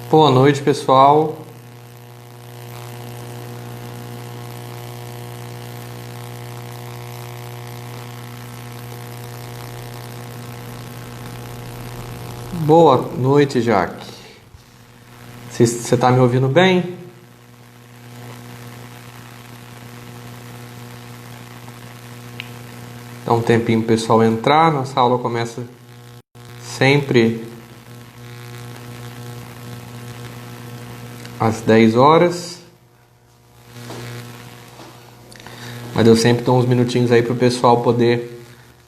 Boa noite, pessoal. Boa noite, Jaque. Você está me ouvindo bem? Dá um tempinho pro pessoal entrar. Nossa aula começa sempre às 10 horas. Mas eu sempre dou uns minutinhos aí pro pessoal poder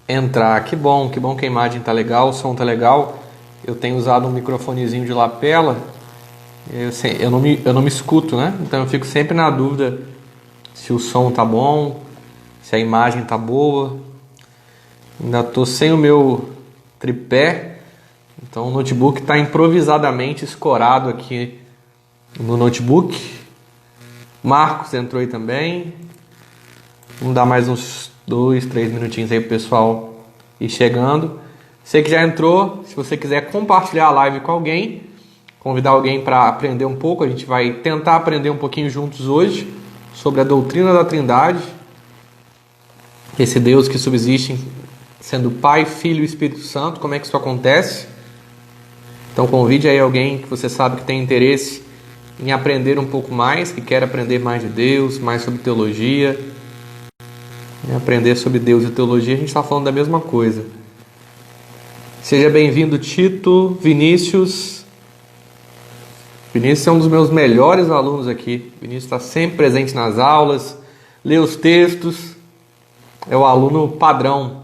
entrar. Que bom que a imagem tá legal, o som tá legal. Eu tenho usado um microfonezinho de lapela. Eu não me escuto, né? Então eu fico sempre na dúvida se o som tá bom, se a imagem tá boa. Ainda tô sem o meu tripé, então o notebook está improvisadamente escorado aqui no notebook. Marcos entrou aí também. Vamos dar mais uns 2, 3 minutinhos aí pro pessoal ir chegando. Você que já entrou, se você quiser compartilhar a live com alguém, convidar alguém para aprender um pouco, a gente vai tentar aprender um pouquinho juntos hoje sobre a doutrina da Trindade, esse Deus que subsiste sendo Pai, Filho e Espírito Santo. Como é que isso acontece? Então convide aí alguém que você sabe que tem interesse em aprender um pouco mais, que quer aprender mais de Deus, mais sobre teologia. E aprender sobre Deus e teologia, a gente está falando da mesma coisa. Seja bem-vindo, Tito, Vinícius. Vinícius é um dos meus melhores alunos aqui. Vinícius está sempre presente nas aulas, lê os textos. É o aluno padrão.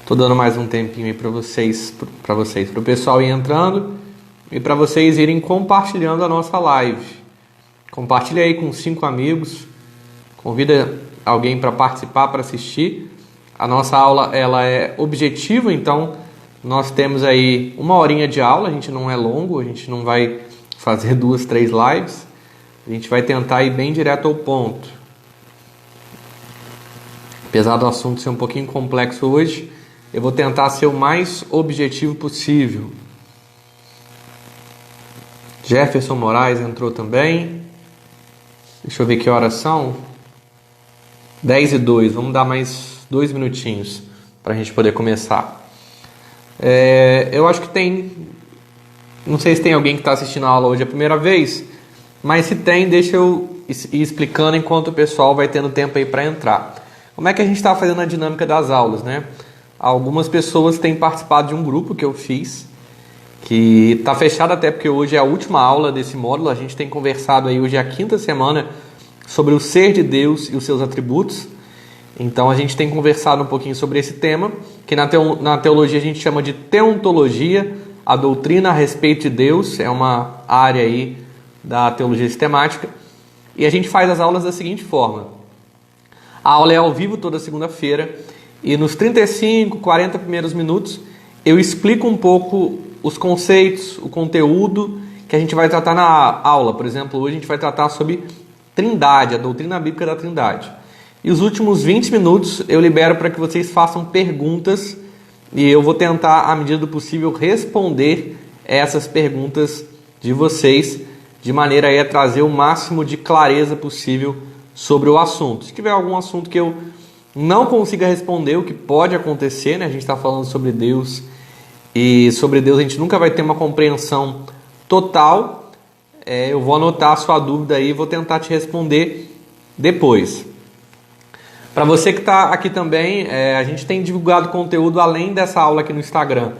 Estou dando mais um tempinho aí para o pessoal ir entrando e para vocês irem compartilhando a nossa live. Compartilha aí com 5 amigos. Convida alguém para participar, para assistir. A nossa aula ela é objetiva, então nós temos aí 1 horinha de aula. A gente não é longo, a gente não vai fazer 2, 3 lives. A gente vai tentar ir bem direto ao ponto. Apesar do assunto ser um pouquinho complexo hoje, eu vou tentar ser o mais objetivo possível. Jefferson Moraes entrou também. Deixa eu ver que horas são. 10:02. Vamos dar mais 2 minutinhos para a gente poder começar. Eu acho que tem... Não sei se tem alguém que está assistindo a aula hoje a primeira vez, mas se tem, deixa eu ir explicando enquanto o pessoal vai tendo tempo aí para entrar. Como é que a gente está fazendo a dinâmica das aulas, né? Algumas pessoas têm participado de um grupo que eu fiz, que está fechado até porque hoje é a última aula desse módulo. A gente tem conversado aí, hoje é a 5ª semana, sobre o ser de Deus e os seus atributos. Então a gente tem conversado um pouquinho sobre esse tema, que na teologia a gente chama de teontologia, a doutrina a respeito de Deus, é uma área aí da teologia sistemática. E a gente faz as aulas da seguinte forma: a aula é ao vivo toda segunda-feira, e nos 35, 40 primeiros minutos eu explico um pouco os conceitos, o conteúdo que a gente vai tratar na aula. Por exemplo, hoje a gente vai tratar sobre Trindade, a doutrina bíblica da Trindade. E os últimos 20 minutos eu libero para que vocês façam perguntas e eu vou tentar, à medida do possível, responder essas perguntas de vocês, de maneira a trazer o máximo de clareza possível sobre o assunto. Se tiver algum assunto que eu não consiga responder, o que pode acontecer, né? A gente está falando sobre Deus, e sobre Deus a gente nunca vai ter uma compreensão total. Eu vou anotar a sua dúvida aí e vou tentar te responder depois. Para você que está aqui também, a gente tem divulgado conteúdo além dessa aula aqui no Instagram.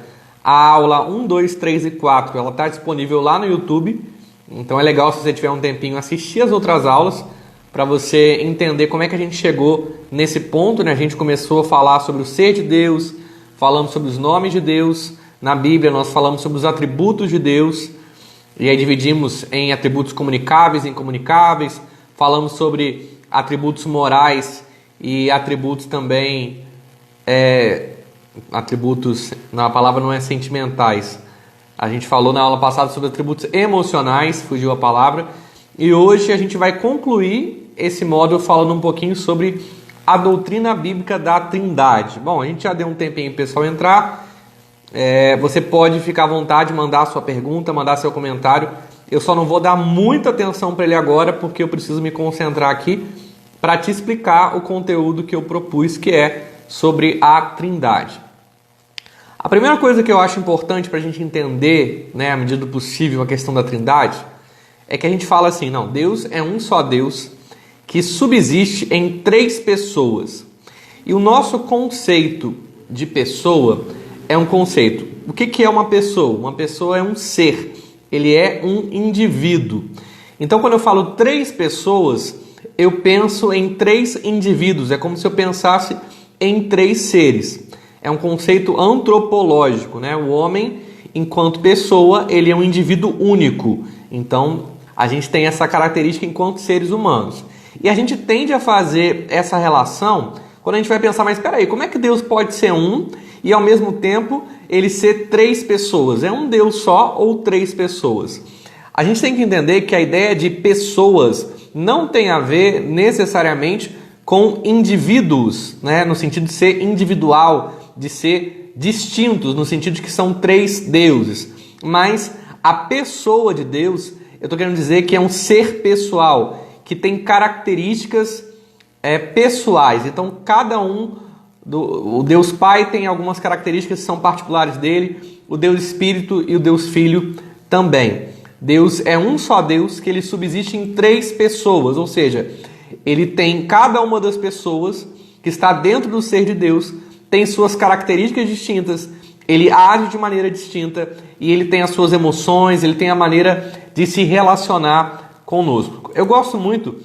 A aula 1, 2, 3 e 4, ela está disponível lá no YouTube. Então é legal, se você tiver um tempinho, assistir as outras aulas, para você entender como é que a gente chegou nesse ponto, né? A gente começou a falar sobre o ser de Deus, falamos sobre os nomes de Deus. Na Bíblia nós falamos sobre os atributos de Deus, e aí dividimos em atributos comunicáveis e incomunicáveis. Falamos sobre atributos morais e atributos também, atributos, a palavra não é sentimentais. A gente falou na aula passada sobre atributos emocionais, fugiu a palavra. E hoje a gente vai concluir esse módulo falando um pouquinho sobre a doutrina bíblica da Trindade. Bom, a gente já deu um tempinho para o pessoal entrar. Você pode ficar à vontade, mandar a sua pergunta, mandar seu comentário. Eu só não vou dar muita atenção para ele agora, porque eu preciso me concentrar aqui para te explicar o conteúdo que eu propus, que é sobre a Trindade. A primeira coisa que eu acho importante para a gente entender, à medida do possível, a questão da Trindade, é que a gente fala assim, não, Deus é um só Deus que subsiste em 3 pessoas. E o nosso conceito de pessoa é um conceito. O que é uma pessoa? Uma pessoa é um ser, ele é um indivíduo. Então, quando eu falo 3 pessoas, eu penso em 3 indivíduos, é como se eu pensasse em 3 seres. É um conceito antropológico, O homem, enquanto pessoa, ele é um indivíduo único. Então, a gente tem essa característica enquanto seres humanos. E a gente tende a fazer essa relação quando a gente vai pensar, mas espera aí, como é que Deus pode ser um e ao mesmo tempo ele ser 3 pessoas? É um Deus só ou 3 pessoas? A gente tem que entender que a ideia de pessoas não tem a ver necessariamente com indivíduos, no sentido de ser individual, de ser distintos, no sentido de que são 3 deuses. Mas a pessoa de Deus, eu estou querendo dizer que é um ser pessoal, que tem características pessoais. Então, cada um, o Deus Pai tem algumas características que são particulares dele, o Deus Espírito e o Deus Filho também. Deus é um só Deus que ele subsiste em 3 pessoas, ou seja, ele tem cada uma das pessoas que está dentro do ser de Deus, tem suas características distintas, ele age de maneira distinta e ele tem as suas emoções, ele tem a maneira de se relacionar conosco. Eu gosto muito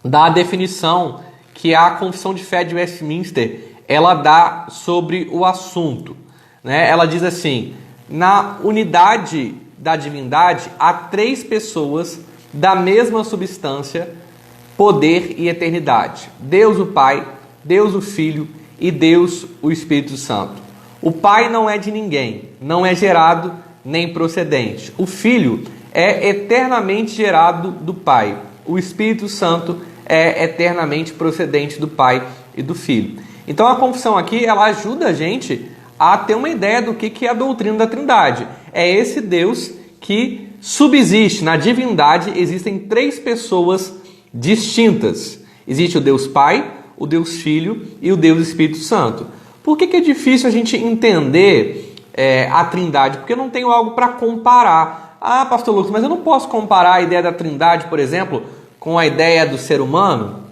da definição que a Confissão de Fé de Westminster ela dá sobre o assunto. Ela diz assim, na unidade da divindade há 3 pessoas da mesma substância, poder e eternidade. Deus o Pai, Deus o Filho e Deus o Espírito Santo. O Pai não é de ninguém, não é gerado nem procedente. O Filho é eternamente gerado do Pai. O Espírito Santo é eternamente procedente do Pai e do Filho. Então a confissão aqui ela ajuda a gente a ter uma ideia do que é a doutrina da Trindade. É esse Deus que subsiste. Na divindade existem 3 pessoas distintas. Existe o Deus Pai, o Deus Filho e o Deus Espírito Santo. Por que é difícil a gente entender a Trindade? Porque eu não tenho algo para comparar. Ah, pastor Lucas, mas eu não posso comparar a ideia da Trindade, por exemplo, com a ideia do ser humano,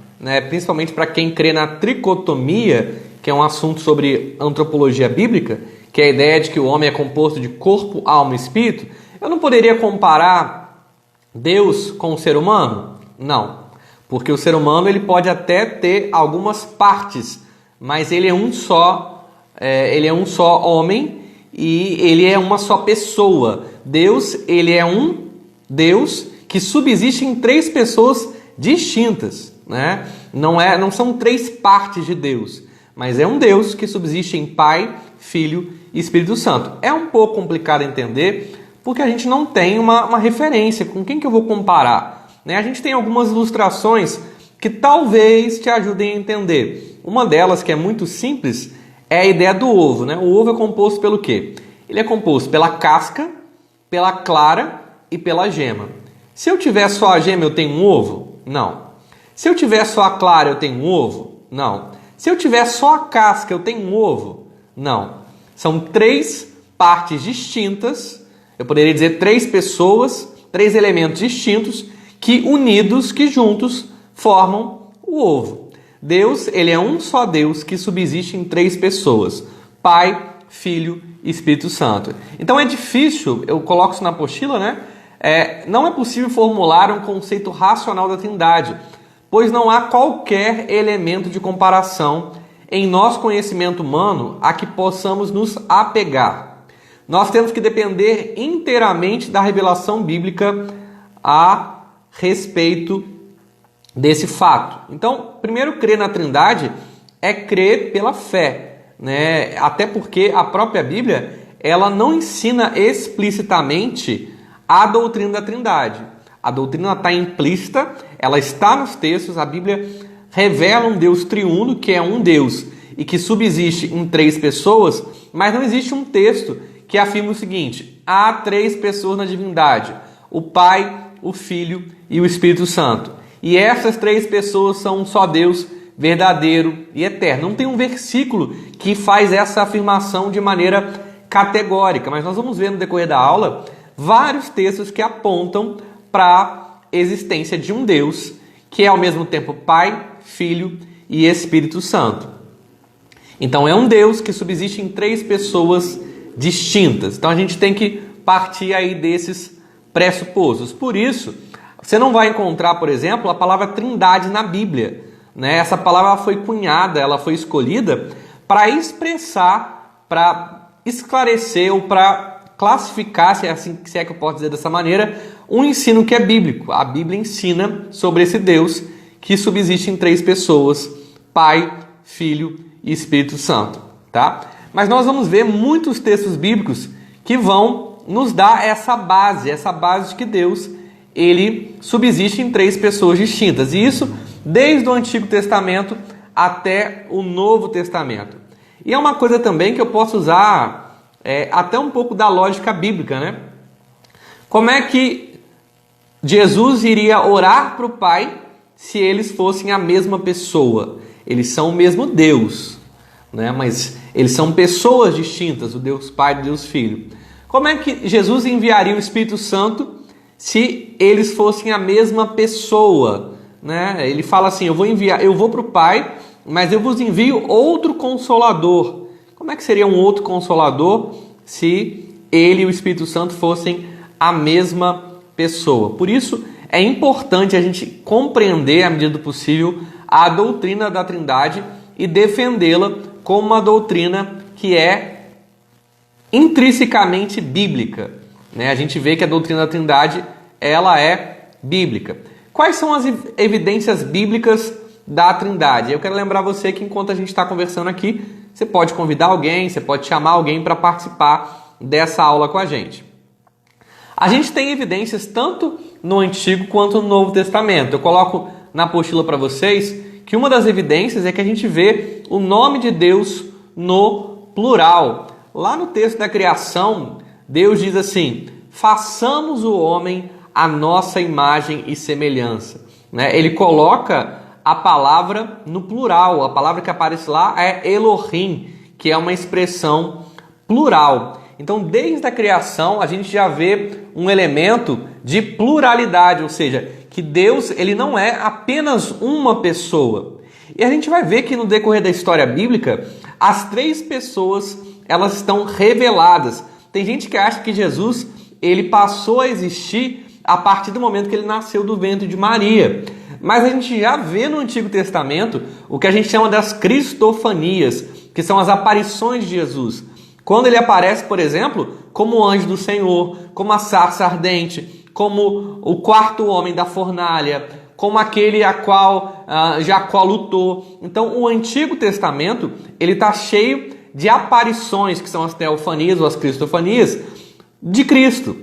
principalmente para quem crê na tricotomia, que é um assunto sobre antropologia bíblica, que é a ideia de que o homem é composto de corpo, alma e espírito. Eu não poderia comparar Deus com o ser humano? Não, porque o ser humano ele pode até ter algumas partes, mas ele é um só homem e ele é uma só pessoa. Deus, ele é um Deus que subsiste em 3 pessoas distintas, Não são 3 partes de Deus, mas é um Deus que subsiste em Pai, Filho e Espírito Santo. É um pouco complicado entender, porque a gente não tem uma referência. Com quem que eu vou comparar? A gente tem algumas ilustrações que talvez te ajudem a entender. Uma delas, que é muito simples, é a ideia do ovo. O ovo é composto pelo quê? Ele é composto pela casca, pela clara e pela gema. Se eu tiver só a gema, eu tenho um ovo? Não. Se eu tiver só a clara, eu tenho um ovo? Não. Se eu tiver só a casca, eu tenho um ovo? Não. São 3 partes distintas, eu poderia dizer 3 pessoas, 3 elementos distintos, que unidos, que juntos, formam o ovo. Deus, ele é um só Deus que subsiste em 3 pessoas, Pai, Filho e Espírito Santo. Então é difícil, eu coloco isso na apostila, não é possível formular um conceito racional da Trindade, pois não há qualquer elemento de comparação em nosso conhecimento humano a que possamos nos apegar. Nós temos que depender inteiramente da revelação bíblica a respeito desse fato. Então, primeiro, crer na Trindade é crer pela fé, Até porque a própria Bíblia ela não ensina explicitamente a doutrina da Trindade. A doutrina está implícita, ela está nos textos, a Bíblia revela um Deus triuno, que é um Deus e que subsiste em 3 pessoas, mas não existe um texto que afirma o seguinte: há 3 pessoas na divindade, o Pai, o Filho e o Espírito Santo. E essas 3 pessoas são um só Deus, verdadeiro e eterno. Não tem um versículo que faz essa afirmação de maneira categórica, mas nós vamos ver no decorrer da aula vários textos que apontam para a existência de um Deus que é ao mesmo tempo Pai, Filho e Espírito Santo. Então é um Deus que subsiste em 3 pessoas distintas. Então a gente tem que partir aí desses pressupostos. Por isso, você não vai encontrar, por exemplo, a palavra trindade na Bíblia, né? Essa palavra foi cunhada, ela foi escolhida para expressar, para esclarecer ou para classificar, se é que eu posso dizer dessa maneira, um ensino que é bíblico. A Bíblia ensina sobre esse Deus que subsiste em 3 pessoas, Pai, Filho e Espírito Santo, tá? Mas nós vamos ver muitos textos bíblicos que vão nos dar essa base de que Deus, ele subsiste em 3 pessoas distintas. E isso desde o Antigo Testamento até o Novo Testamento. E é uma coisa também que eu posso usar até um pouco da lógica bíblica, né? Como é que Jesus iria orar para o Pai se eles fossem a mesma pessoa? Eles são o mesmo Deus, né? Mas eles são pessoas distintas, o Deus Pai e o Deus Filho. Como é que Jesus enviaria o Espírito Santo se eles fossem a mesma pessoa, né? Ele fala assim: eu vou para o Pai, mas eu vos envio outro Consolador. Como é que seria um outro Consolador se ele e o Espírito Santo fossem a mesma pessoa? Por isso é importante a gente compreender, à medida do possível, a doutrina da Trindade e defendê-la como uma doutrina que é intrinsecamente bíblica, né? A gente vê que a doutrina da Trindade, ela é bíblica. Quais são as evidências bíblicas da Trindade? Eu quero lembrar você que enquanto a gente está conversando aqui, você pode convidar alguém, você pode chamar alguém para participar dessa aula com a gente. A gente tem evidências tanto no Antigo quanto no Novo Testamento. Eu coloco na apostila para vocês que uma das evidências é que a gente vê o nome de Deus no plural. Lá no texto da criação, Deus diz assim: façamos o homem à nossa imagem e semelhança, né? Ele coloca a palavra no plural. A palavra que aparece lá é Elohim, que é uma expressão plural. Então, desde a criação, a gente já vê um elemento de pluralidade, ou seja, que Deus, ele não é apenas uma pessoa. E a gente vai ver que no decorrer da história bíblica, as 3 pessoas, elas estão reveladas. Tem gente que acha que Jesus, ele passou a existir a partir do momento que ele nasceu do ventre de Maria. Mas a gente já vê no Antigo Testamento o que a gente chama das cristofanias, que são as aparições de Jesus. Quando ele aparece, por exemplo, como o anjo do Senhor, como a sarça ardente, como o 4º homem da fornalha, como aquele a qual Jacó lutou. Então, o Antigo Testamento, ele está cheio de aparições, que são as teofanias ou as cristofanias, de Cristo.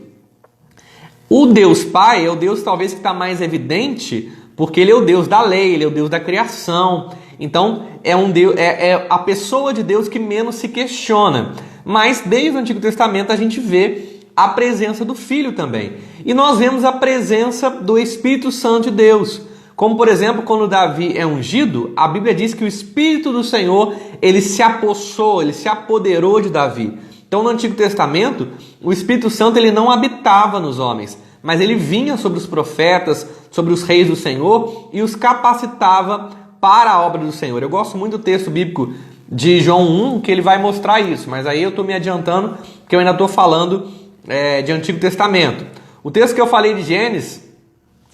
O Deus Pai é o Deus talvez que está mais evidente, porque ele é o Deus da lei, ele é o Deus da criação. Então, é a pessoa de Deus que menos se questiona. Mas, desde o Antigo Testamento, a gente vê a presença do Filho também. E nós vemos a presença do Espírito Santo de Deus. Como, por exemplo, quando Davi é ungido, a Bíblia diz que o Espírito do Senhor, ele se apossou, ele se apoderou de Davi. Então, no Antigo Testamento, o Espírito Santo ele não habitava nos homens, mas ele vinha sobre os profetas, sobre os reis do Senhor e os capacitava para a obra do Senhor. Eu gosto muito do texto bíblico de João 1, que ele vai mostrar isso, mas aí eu estou me adiantando, porque eu ainda estou falando de Antigo Testamento. O texto que eu falei de Gênesis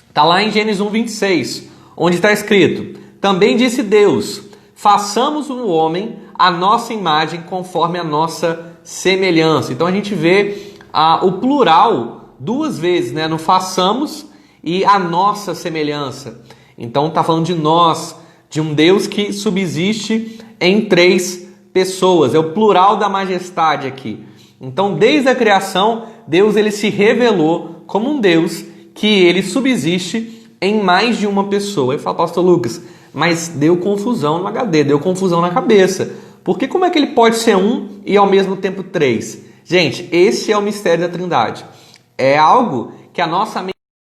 está lá em Gênesis 1:26, onde está escrito: também disse Deus, façamos o homem à nossa imagem, conforme a nossa semelhança. Então a gente vê o plural 2 vezes, né? No façamos e a nossa semelhança. Então está falando de nós, de um Deus que subsiste em 3 pessoas. É o plural da majestade aqui. Então, desde a criação, Deus ele se revelou como um Deus que ele subsiste em mais de uma pessoa. Eu falo, pastor Lucas, mas deu confusão no HD, deu confusão na cabeça. Porque como é que ele pode ser um e ao mesmo tempo três? Gente, esse é o mistério da Trindade. É algo que a nossa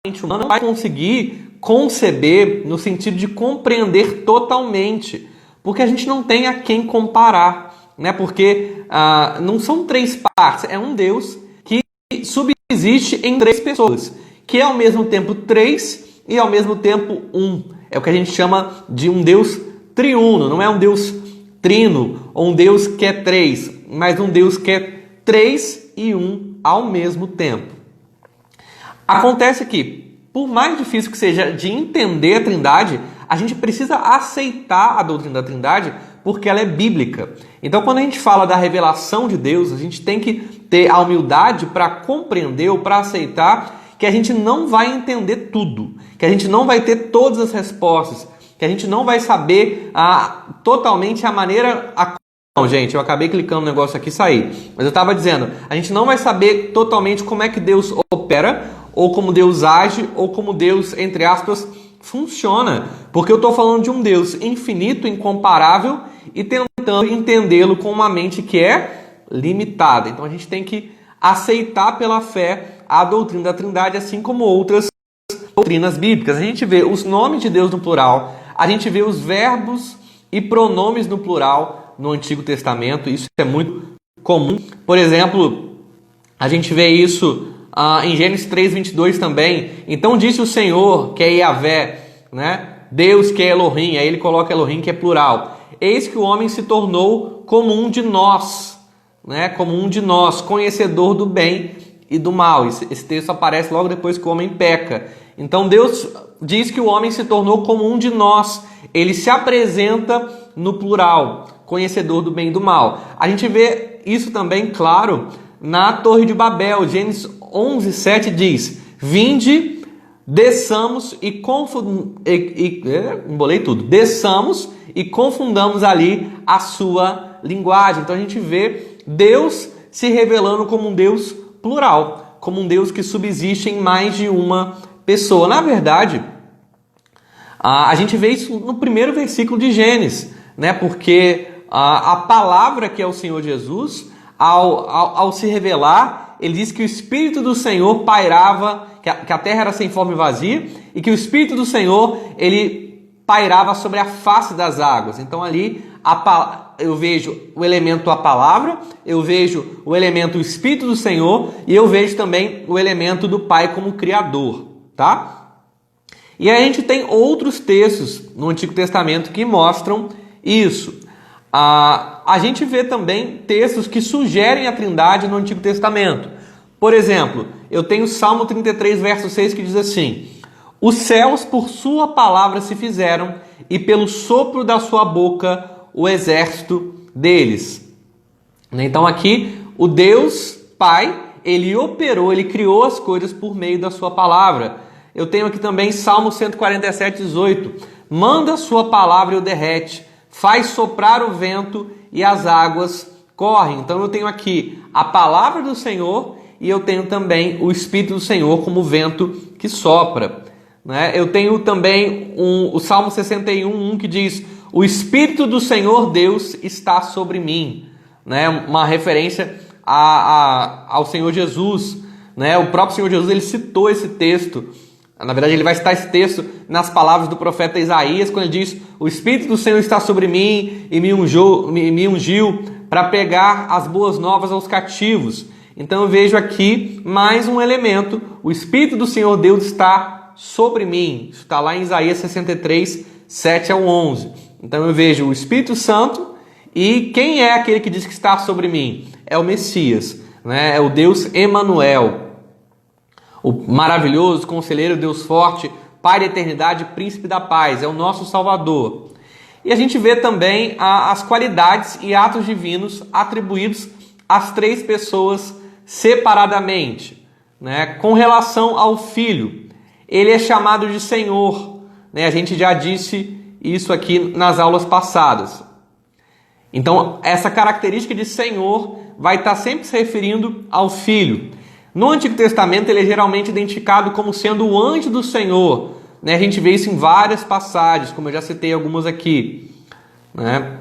mente humana não vai conseguir conceber no sentido de compreender totalmente. Porque a gente não tem a quem comparar, né? Porque não são três partes, é um Deus que subsiste em três pessoas, que é ao mesmo tempo três e ao mesmo tempo um. É o que a gente chama de um Deus triuno, não é um Deus trino ou um Deus que é três, mas um Deus que é três e um ao mesmo tempo. Acontece que, por mais difícil que seja de entender a Trindade, a gente precisa aceitar a doutrina da Trindade porque ela é bíblica. Então, quando a gente fala da revelação de Deus, a gente tem que ter a humildade para compreender ou para aceitar que a gente não vai entender tudo, que a gente não vai ter todas as respostas, que a gente não vai saber totalmente a maneira... Não, gente, eu acabei clicando no negócio aqui e saí. Mas eu estava dizendo, a gente não vai saber totalmente como é que Deus opera, ou como Deus age, ou como Deus, entre aspas, funciona. Porque eu estou falando de um Deus infinito, incomparável, e tentando entendê-lo com uma mente que é limitada. Então a gente tem que aceitar pela fé a doutrina da Trindade, assim como outras doutrinas bíblicas. A gente vê os nomes de Deus no plural, a gente vê os verbos e pronomes no plural no Antigo Testamento. Isso é muito comum. Por exemplo, a gente vê isso em Gênesis 3:22 também. Então disse o Senhor, que é Yahvé, né? Deus que é Elohim, aí ele coloca Elohim, que é plural. Eis que o homem se tornou como um de nós, né? Como um de nós, conhecedor do bem e do mal. Esse texto aparece logo depois que o homem peca. Então Deus diz que o homem se tornou como um de nós. Ele se apresenta no plural, conhecedor do bem e do mal. A gente vê isso também, claro, na Torre de Babel. Gênesis 11:7 diz: vinde, desçamos e desçamos e confundamos ali a sua linguagem. Então a gente vê Deus se revelando como um Deus plural, como um Deus que subsiste em mais de uma pessoa. Na verdade, a gente vê isso no primeiro versículo de Gênesis, né? Porque a palavra que é o Senhor Jesus, ao se revelar, ele diz que o Espírito do Senhor pairava, que a terra era sem forma e vazia, e que o Espírito do Senhor, ele pairava sobre a face das águas. Então ali eu vejo o elemento a palavra, eu vejo o elemento o Espírito do Senhor, e eu vejo também o elemento do Pai como Criador, tá? E aí a gente tem outros textos no Antigo Testamento que mostram isso. A gente vê também textos que sugerem a Trindade no Antigo Testamento. Por exemplo, eu tenho Salmo 33, verso 6, que diz assim: os céus por sua palavra se fizeram, e pelo sopro da sua boca o exército deles. Então aqui, o Deus Pai, ele operou, ele criou as coisas por meio da sua palavra. Eu tenho aqui também Salmo 147, 18. Manda a sua palavra e o derrete, faz soprar o vento e as águas correm. Então eu tenho aqui a palavra do Senhor e eu tenho também o Espírito do Senhor como vento que sopra, né? Eu tenho também o Salmo 61:1 que diz: o Espírito do Senhor Deus está sobre mim, né? Uma referência ao Senhor Jesus, né? O próprio Senhor Jesus, ele citou esse texto. Na verdade, ele vai citar esse texto nas palavras do profeta Isaías, quando ele diz: o Espírito do Senhor está sobre mim e me ungiu para pregar as boas novas aos cativos. Então eu vejo aqui mais um elemento: o Espírito do Senhor Deus está sobre mim. Isso está lá em Isaías 63, 7 ao 11. Então eu vejo o Espírito Santo, e quem é aquele que diz que está sobre mim? É o Messias, né? É o Deus Emanuel, o maravilhoso, conselheiro, Deus forte, Pai da eternidade, príncipe da paz, é o nosso Salvador. E a gente vê também as qualidades e atos divinos atribuídos às três pessoas separadamente, né? Com relação ao Filho, ele é chamado de Senhor, né? A gente já disse isso aqui nas aulas passadas. Então, essa característica de Senhor vai estar sempre se referindo ao Filho. No Antigo Testamento, ele é geralmente identificado como sendo o anjo do Senhor, né? A gente vê isso em várias passagens, como eu já citei algumas aqui, né?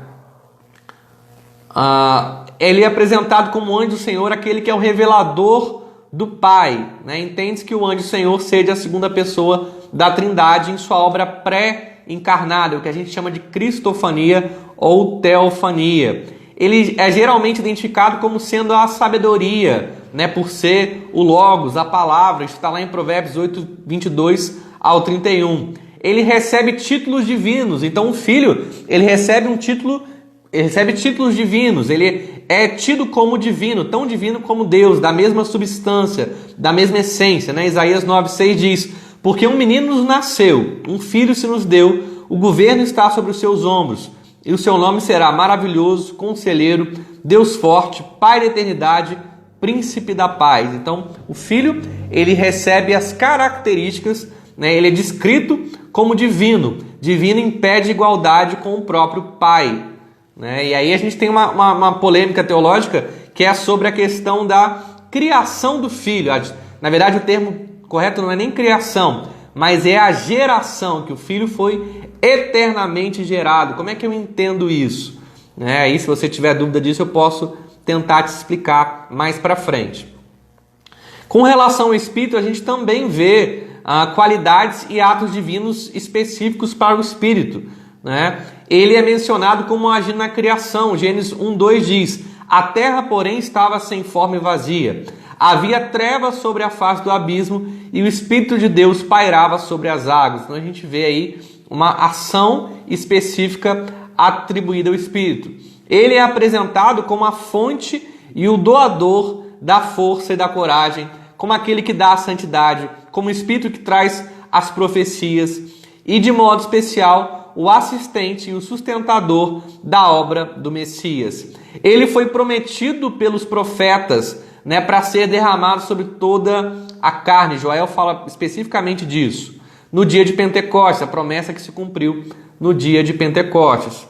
Ele é apresentado como anjo do Senhor, aquele que é o revelador do Pai, né? Entende-se que o anjo do Senhor seja a segunda pessoa da Trindade em sua obra pré-encarnada, o que a gente chama de cristofania ou teofania. Ele é geralmente identificado como sendo a sabedoria, né? Por ser o Logos, a palavra. Isso está lá em Provérbios 8, 22 ao 31. Ele recebe títulos divinos. Então o Filho, ele recebe títulos divinos. Ele é tido como divino, tão divino como Deus, da mesma substância, da mesma essência, né? Isaías 9,6 diz: porque um menino nos nasceu, um filho se nos deu, o governo está sobre os seus ombros, e o seu nome será maravilhoso, conselheiro, Deus forte, Pai da eternidade, príncipe da paz. Então, o Filho, ele recebe as características, né? Ele é descrito como divino. Divino impede igualdade com o próprio Pai, né? E aí a gente tem uma polêmica teológica que é sobre a questão da criação do Filho. Na verdade, o termo correto não é nem criação, mas é a geração, que o Filho foi eternamente gerado. Como é que eu entendo isso? Aí, se você tiver dúvida disso, eu posso tentar te explicar mais para frente. Com relação ao Espírito, a gente também vê qualidades e atos divinos específicos para o Espírito, né? Ele é mencionado como agindo na criação. Gênesis 1:2 diz: a terra, porém, estava sem forma e vazia. Havia trevas sobre a face do abismo e o Espírito de Deus pairava sobre as águas. Então a gente vê aí uma ação específica atribuída ao Espírito. Ele é apresentado como a fonte e o doador da força e da coragem, como aquele que dá a santidade, como o Espírito que traz as profecias e, de modo especial, o assistente e o sustentador da obra do Messias. Ele foi prometido pelos profetas, né, para ser derramado sobre toda a carne. Joel fala especificamente disso. No dia de Pentecostes, a promessa que se cumpriu no dia de Pentecostes.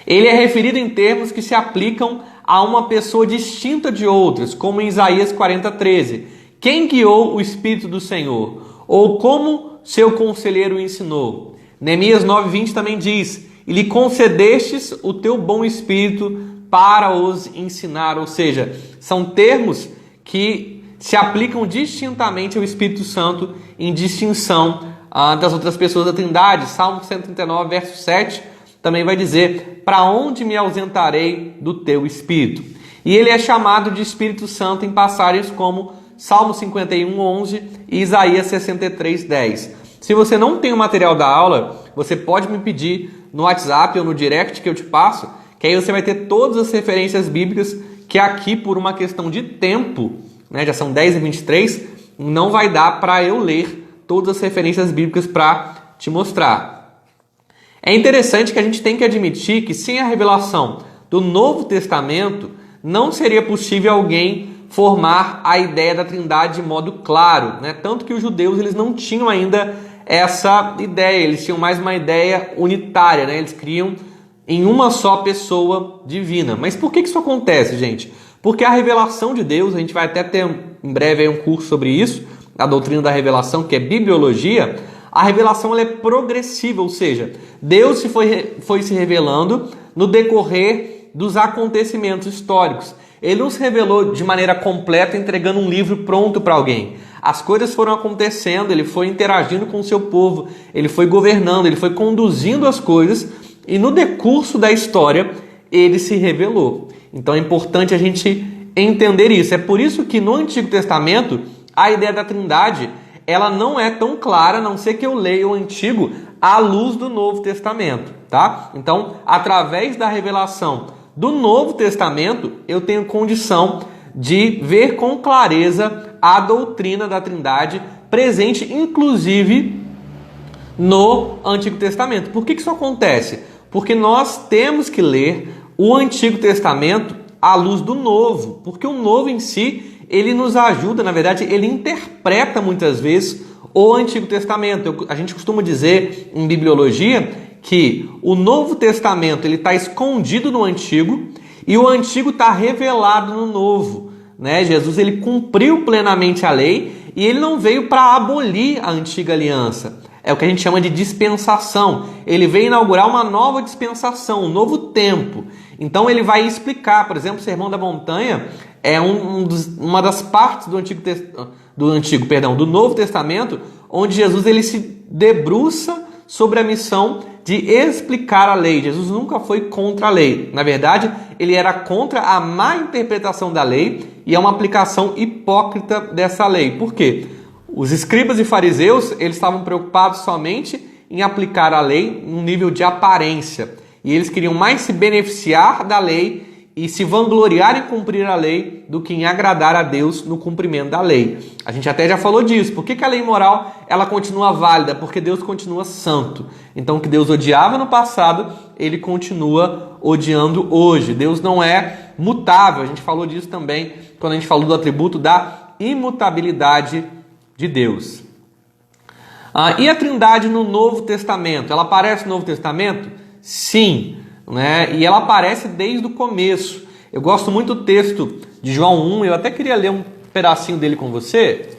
Ele é referido em termos que se aplicam a uma pessoa distinta de outras, como em Isaías 40:13. Quem guiou o Espírito do Senhor? Ou como seu conselheiro o ensinou? Neemias 9:20 também diz: e lhe concedestes o teu bom Espírito para os ensinar. Ou seja, são termos que se aplicam distintamente ao Espírito Santo em distinção das outras pessoas da Trindade. Salmo 139, verso 7, também vai dizer: para onde me ausentarei do teu Espírito? E ele é chamado de Espírito Santo em passagens como Salmo 51:11 e Isaías 63:10. Se você não tem o material da aula, você pode me pedir no WhatsApp ou no direct que eu te passo, que aí você vai ter todas as referências bíblicas, que aqui, por uma questão de tempo, né, já são 10h23, não vai dar para eu ler todas as referências bíblicas para te mostrar. É interessante que a gente tem que admitir que sem a revelação do Novo Testamento, não seria possível alguém formar a ideia da Trindade de modo claro, né? Tanto que os judeus eles não tinham ainda essa ideia, eles tinham mais uma ideia unitária, né? Eles criam em uma só pessoa divina. Mas por que isso acontece, gente? Porque a revelação de Deus, a gente vai até ter em breve aí um curso sobre isso, a doutrina da revelação, que é bibliologia. A revelação ela é progressiva, ou seja, Deus foi se revelando no decorrer dos acontecimentos históricos. Ele nos revelou de maneira completa, entregando um livro pronto para alguém. As coisas foram acontecendo, ele foi interagindo com o seu povo, ele foi governando, ele foi conduzindo as coisas, e no decurso da história, ele se revelou. Então é importante a gente entender isso. É por isso que no Antigo Testamento, a ideia da Trindade, ela não é tão clara, a não ser que eu leia o Antigo à luz do Novo Testamento, tá? Então, através da revelação do Novo Testamento, eu tenho condição de ver com clareza a doutrina da Trindade presente, inclusive, no Antigo Testamento. Por que isso acontece? Porque nós temos que ler o Antigo Testamento à luz do Novo, porque o Novo em si, ele nos ajuda, na verdade, ele interpreta muitas vezes o Antigo Testamento. A gente costuma dizer em bibliologia que o Novo Testamento ele está escondido no Antigo e o Antigo está revelado no Novo, né? Jesus ele cumpriu plenamente a lei e ele não veio para abolir a antiga aliança. É o que a gente chama de dispensação. Ele veio inaugurar uma nova dispensação, um novo tempo. Então ele vai explicar, por exemplo, o Sermão da Montanha é uma das partes do Novo Testamento, onde Jesus ele se debruça sobre a missão de explicar a lei. Jesus nunca foi contra a lei. Na verdade, ele era contra a má interpretação da lei e é uma aplicação hipócrita dessa lei. Por quê? Os escribas e fariseus, eles estavam preocupados somente em aplicar a lei num nível de aparência. E eles queriam mais se beneficiar da lei e se vangloriar em cumprir a lei do que em agradar a Deus no cumprimento da lei. A gente até já falou disso. Por que a lei moral ela continua válida? Porque Deus continua santo. Então, o que Deus odiava no passado, ele continua odiando hoje. Deus não é mutável. A gente falou disso também quando a gente falou do atributo da imutabilidade de Deus. E a Trindade no Novo Testamento? Ela aparece no Novo Testamento? Sim, né? E ela aparece desde o começo. Eu gosto muito do texto de João 1, eu até queria ler um pedacinho dele com você,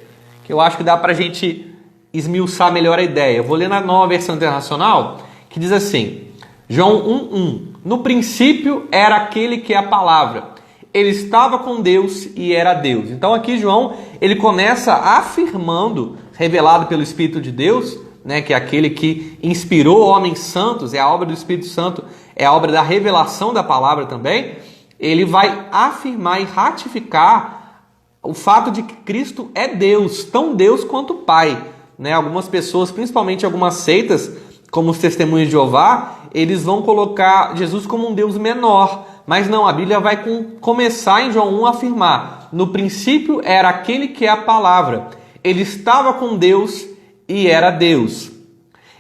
que eu acho que dá para a gente esmiuçar melhor a ideia. Eu vou ler na Nova Versão Internacional, que diz assim, João 1:1, no princípio era aquele que é a palavra. Ele estava com Deus e era Deus. Então aqui João, ele começa afirmando, revelado pelo Espírito de Deus, né, que é aquele que inspirou homens santos, é a obra do Espírito Santo, é a obra da revelação da palavra também. Ele vai afirmar e ratificar o fato de que Cristo é Deus, tão Deus quanto o Pai. Né? Algumas pessoas, principalmente algumas seitas, como os Testemunhos de Jeová, eles vão colocar Jesus como um Deus menor. Mas não, a Bíblia vai começar em João 1 a afirmar, no princípio era aquele que é a palavra. Ele estava com Deus e era Deus.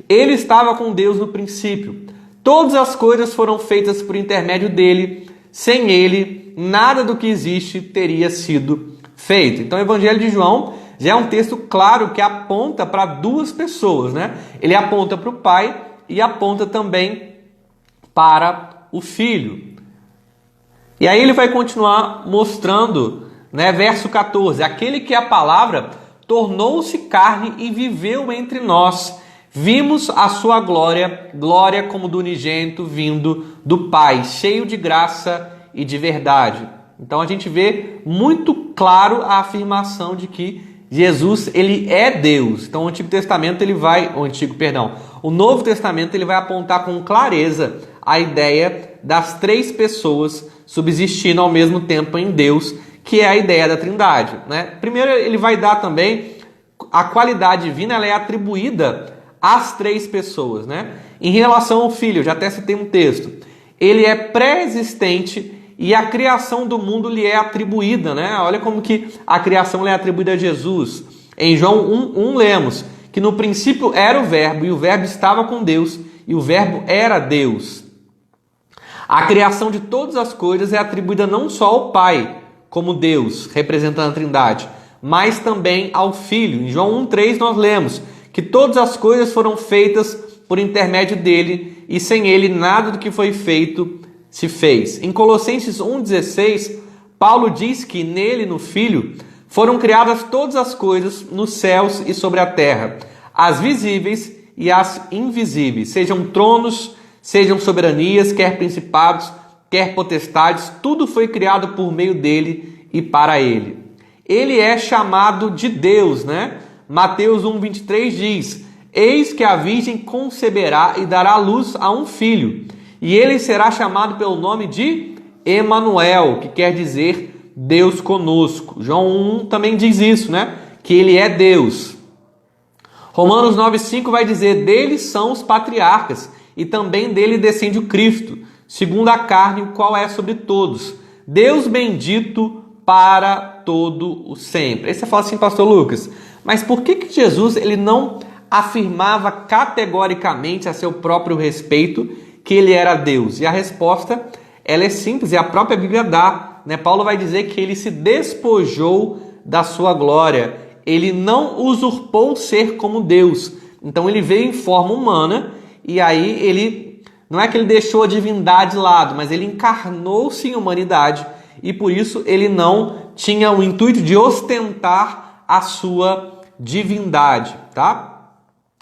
Ele estava com Deus no princípio. Todas as coisas foram feitas por intermédio dele. Sem ele, nada do que existe teria sido feito. Então, o Evangelho de João já é um texto claro que aponta para duas pessoas, né? Ele aponta para o Pai e aponta também para o Filho. E aí ele vai continuar mostrando, né? Verso 14. Aquele que é a palavra tornou-se carne e viveu entre nós. Vimos a sua glória, glória como do unigênito vindo do Pai, cheio de graça e de verdade. Então a gente vê muito claro a afirmação de que Jesus, ele é Deus. Então o Novo Testamento ele vai apontar com clareza a ideia das três pessoas subsistindo ao mesmo tempo em Deus, que é a ideia da Trindade, né? Primeiro, ele vai dar também a qualidade divina, ela é atribuída às três pessoas, né? Em relação ao Filho, eu já até citei um texto, ele é pré-existente e a criação do mundo lhe é atribuída, né? Olha como que a criação lhe é atribuída a Jesus. Em João 1:1 lemos que no princípio era o Verbo e o Verbo estava com Deus e o Verbo era Deus. A criação de todas as coisas é atribuída não só ao Pai, como Deus, representando a Trindade, mas também ao Filho. Em João 1:3 nós lemos que todas as coisas foram feitas por intermédio dele e sem ele nada do que foi feito se fez. Em Colossenses 1:16, Paulo diz que nele, no Filho, foram criadas todas as coisas nos céus e sobre a terra, as visíveis e as invisíveis, sejam tronos, sejam soberanias, quer principados, quer potestades, tudo foi criado por meio dele e para ele. Ele é chamado de Deus, né? Mateus 1:23 diz, eis que a virgem conceberá e dará luz a um filho, e ele será chamado pelo nome de Emanuel, que quer dizer Deus conosco. João 1 também diz isso, né? Que ele é Deus. Romanos 9:5 vai dizer, deles são os patriarcas, e também dele descende o Cristo, segundo a carne, o qual é sobre todos. Deus bendito para todo o sempre. Aí você fala assim, pastor Lucas, mas por que Jesus ele não afirmava categoricamente a seu próprio respeito que ele era Deus? E a resposta ela é simples, e a própria Bíblia dá, né? Paulo vai dizer que ele se despojou da sua glória, ele não usurpou ser como Deus, então ele veio em forma humana, e aí ele, não é que ele deixou a divindade de lado, mas ele encarnou-se em humanidade, e por isso ele não tinha o intuito de ostentar a sua divindade, tá?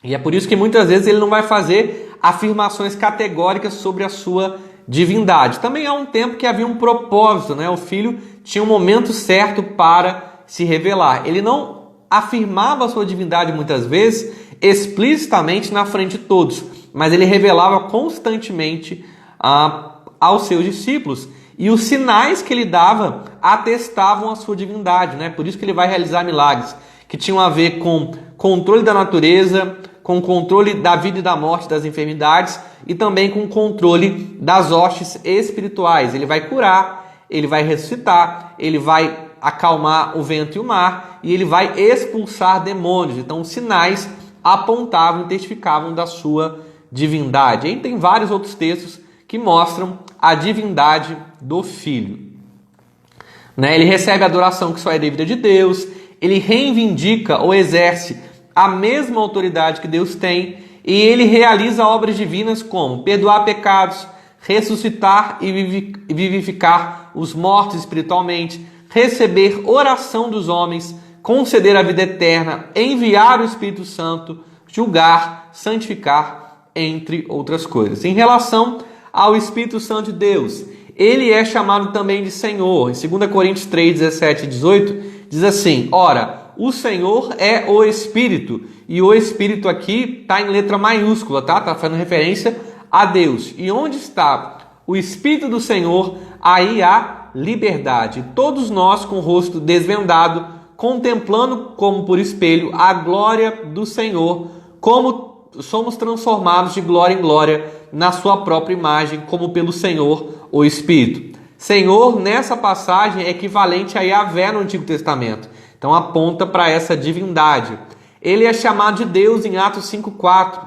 E é por isso que muitas vezes ele não vai fazer afirmações categóricas sobre a sua divindade. Também há um tempo que havia um propósito, né? O Filho tinha um momento certo para se revelar. Ele não afirmava a sua divindade muitas vezes explicitamente na frente de todos, mas ele revelava constantemente aos seus discípulos, e os sinais que ele dava atestavam a sua divindade, né? Por isso que ele vai realizar milagres que tinham a ver com controle da natureza, com controle da vida e da morte, das enfermidades, e também com controle das hostes espirituais. Ele vai curar, ele vai ressuscitar, ele vai acalmar o vento e o mar, e ele vai expulsar demônios. Então os sinais apontavam e testificavam da sua divindade. E aí tem vários outros textos que mostram a divindade do Filho. Né? Ele recebe a adoração que só é devida de Deus, ele reivindica ou exerce a mesma autoridade que Deus tem, e ele realiza obras divinas como perdoar pecados, ressuscitar e vivificar os mortos espiritualmente, receber oração dos homens, conceder a vida eterna, enviar o Espírito Santo, julgar, santificar, entre outras coisas. Em relação ao Espírito Santo de Deus, ele é chamado também de Senhor. Em 2 Coríntios 3, 17 e 18, diz assim: ora, o Senhor é o Espírito, e o Espírito aqui está em letra maiúscula, tá? Está fazendo referência a Deus. E onde está o Espírito do Senhor, aí há liberdade. Todos nós, com o rosto desvendado, contemplando como por espelho a glória do Senhor, como somos transformados de glória em glória na sua própria imagem, como pelo Senhor, o Espírito. Senhor, nessa passagem, é equivalente a Yahvé no Antigo Testamento. Então aponta para essa divindade. Ele é chamado de Deus em Atos 5,4,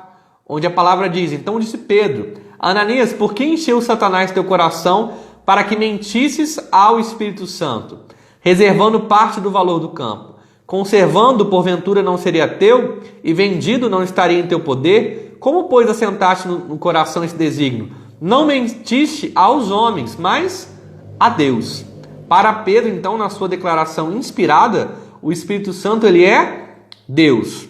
onde a palavra diz: então disse Pedro, Ananias, por que encheu Satanás teu coração para que mentisses ao Espírito Santo, reservando parte do valor do campo? Conservando, porventura, não seria teu, e vendido não estaria em teu poder? Como, pois, assentaste no coração esse desígnio? Não mentiste aos homens, mas a Deus. Para Pedro, então, na sua declaração inspirada, o Espírito Santo, ele é Deus.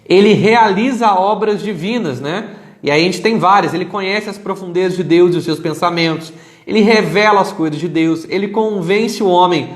Ele realiza obras divinas, né? E aí a gente tem várias. Ele conhece as profundezas de Deus e os seus pensamentos. Ele revela as coisas de Deus. Ele convence o homem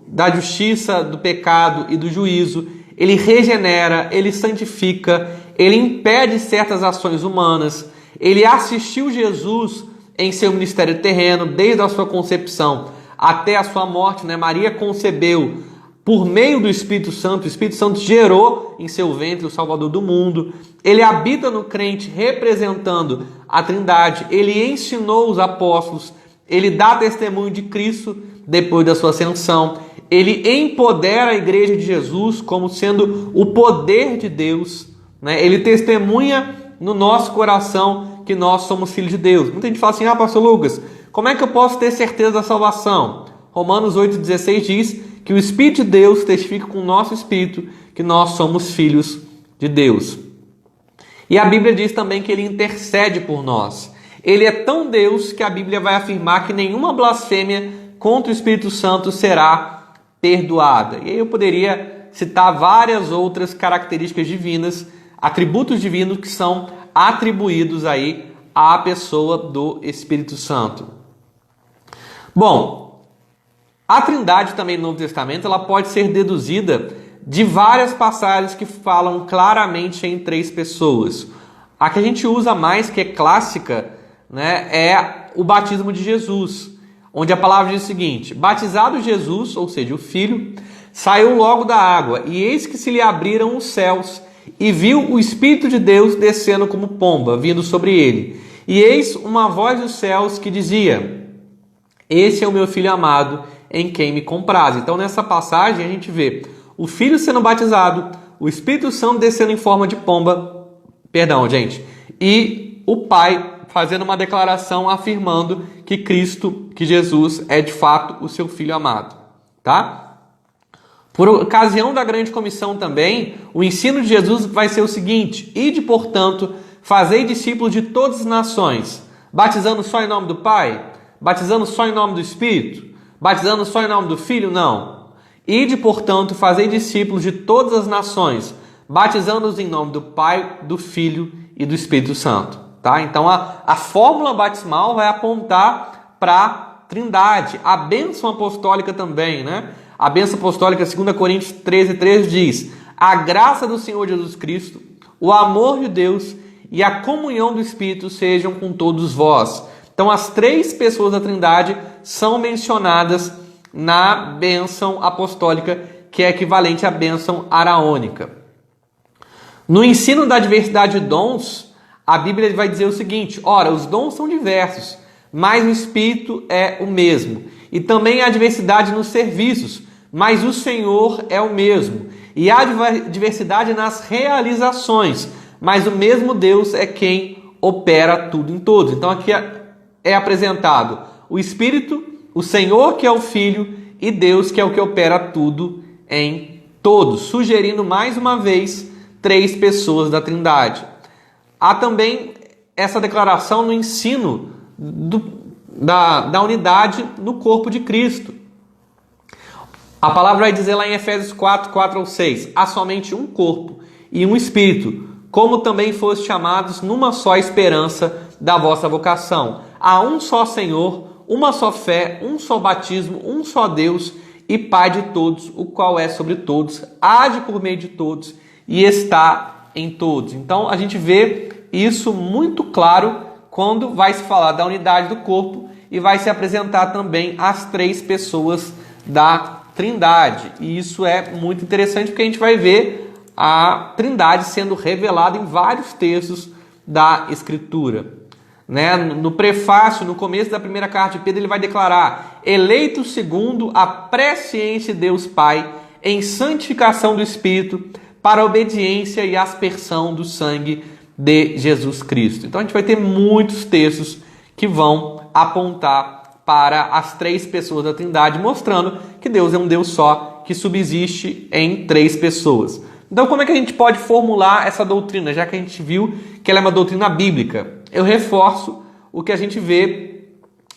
da justiça, do pecado e do juízo. Ele regenera, ele santifica, ele impede certas ações humanas. Ele assistiu Jesus em seu ministério terreno, desde a sua concepção até a sua morte, né? Maria concebeu por meio do Espírito Santo. O Espírito Santo gerou em seu ventre o Salvador do mundo. Ele habita no crente representando a Trindade. Ele ensinou os apóstolos. Ele dá testemunho de Cristo depois da sua ascensão. Ele empodera a igreja de Jesus como sendo o poder de Deus, né? Ele testemunha no nosso coração que nós somos filhos de Deus. Muita gente fala assim: ah, pastor Lucas, como é que eu posso ter certeza da salvação? Romanos 8,16 diz que o Espírito de Deus testifica com o nosso espírito que nós somos filhos de Deus. E a Bíblia diz também que ele intercede por nós. Ele é tão Deus que a Bíblia vai afirmar que nenhuma blasfêmia contra o Espírito Santo será perdoada. E aí eu poderia citar várias outras características divinas, atributos divinos que são atribuídos aí à pessoa do Espírito Santo. Bom, a Trindade também no Novo Testamento ela pode ser deduzida de várias passagens que falam claramente em três pessoas. A que a gente usa mais, que é clássica, né, é o batismo de Jesus, onde a palavra diz o seguinte: batizado Jesus, ou seja, o Filho, saiu logo da água, e eis que se lhe abriram os céus, e viu o Espírito de Deus descendo como pomba, vindo sobre ele. E eis uma voz dos céus que dizia: esse é o meu Filho amado, em quem me compraz. Então nessa passagem a gente vê o Filho sendo batizado, o Espírito Santo descendo em forma de pomba, e o Pai fazendo uma declaração afirmando que Cristo, que Jesus é de fato o seu Filho amado, tá? Por ocasião da grande comissão também, o ensino de Jesus vai ser o seguinte: ide, portanto, fazei discípulos de todas as nações, batizando só em nome do Pai, batizando só em nome do Espírito, batizando só em nome do Filho? Não. Ide, portanto, fazei discípulos de todas as nações, batizando-os em nome do Pai, do Filho e do Espírito Santo. Tá? Então a fórmula batismal vai apontar para a Trindade. A bênção apostólica também, né? A bênção apostólica, 2 Coríntios 13:3 diz: a graça do Senhor Jesus Cristo, o amor de Deus e a comunhão do Espírito sejam com todos vós. Então as 3 pessoas da Trindade são mencionadas na bênção apostólica, que é equivalente à bênção araônica. No ensino da diversidade de dons, a Bíblia vai dizer o seguinte: ora, os dons são diversos, mas o Espírito é o mesmo. E também há diversidade nos serviços, mas o Senhor é o mesmo. E há diversidade nas realizações, mas o mesmo Deus é quem opera tudo em todos. Então aqui é apresentado o Espírito, o Senhor que é o Filho e Deus que é o que opera tudo em todos, sugerindo mais uma vez 3 pessoas da Trindade. Há também essa declaração no ensino da unidade no corpo de Cristo. A palavra vai dizer lá em Efésios 4:4-6, há somente um corpo e um Espírito, como também foste chamados numa só esperança da vossa vocação. Há um só Senhor, uma só fé, um só batismo, um só Deus e Pai de todos, o qual é sobre todos, age por meio de todos e está em todos. Então a gente vê isso muito claro quando vai se falar da unidade do corpo e vai se apresentar também as 3 pessoas da Trindade. E isso é muito interessante porque a gente vai ver a Trindade sendo revelada em vários textos da Escritura. Né? No prefácio, no começo da primeira carta de Pedro, ele vai declarar: eleito segundo a presciência de Deus Pai, em santificação do Espírito, para a obediência e aspersão do sangue de Jesus Cristo. Então a gente vai ter muitos textos que vão apontar para as 3 pessoas da Trindade, mostrando que Deus é um Deus só, que subsiste em 3 pessoas. Então como é que a gente pode formular essa doutrina, já que a gente viu que ela é uma doutrina bíblica? Eu reforço o que a gente vê